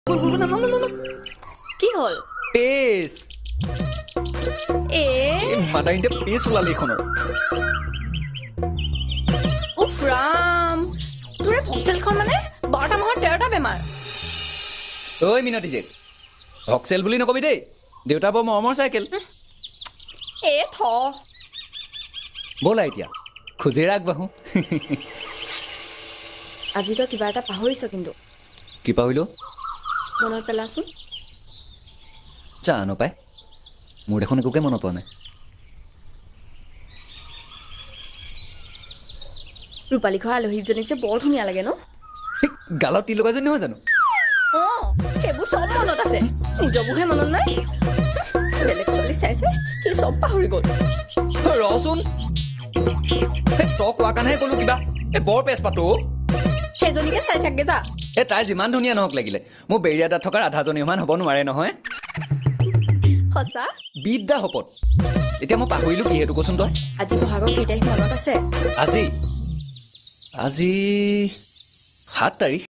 কি হল page মাদাৰিতে page ওলালে এইখনৰ উফ ৰাম তোৰে ভক্সেলখন মানে 12টা মাহৰ 13টা বেমাৰ ঐ মিনতি যে ভক্সেল বুলি নকবি দেই দেউতা বৰ মৰমৰ চাইকেল থ ব'লা এতিয়া খোজেৰে আগবাঢ়ো আজি তই কিবা এটা পাহৰিছ কিন্তু কি পাহৰিলো মনত পেলাচোন জানো পাই মোৰ দেখোন একোকে মনত পোৱা নাই ৰূপালী ঘৰ আলহীজনীক যে বৰ ধুনীয়া লাগে ন গালত তিল লগাজনী নহয় জানো সেইবোৰ চব মনত আছে নিজৰবোৰহে মনত নাই বেলেগ ছোৱালী চাইছে সি চব পাহৰি গ'ল ৰচোন তই কোৱা কাৰণেহে ক'লো কিবা বৰ পেজ পাতো সেইজনীকে চাই থাকে যা তাই যিমান ধুনীয়া নহওক লাগিলে মোৰ বেৰিয়াদাত থকাৰ আধাজনী সমান হ'ব নোৱাৰে নহয় সঁচা বিদ্যা শপত এতিয়া মই পাহৰিলো কি সেইটো কচোন তই আজি বহাগৰ কেই তাৰিখ মনত আছে আজি 7 তাৰিখ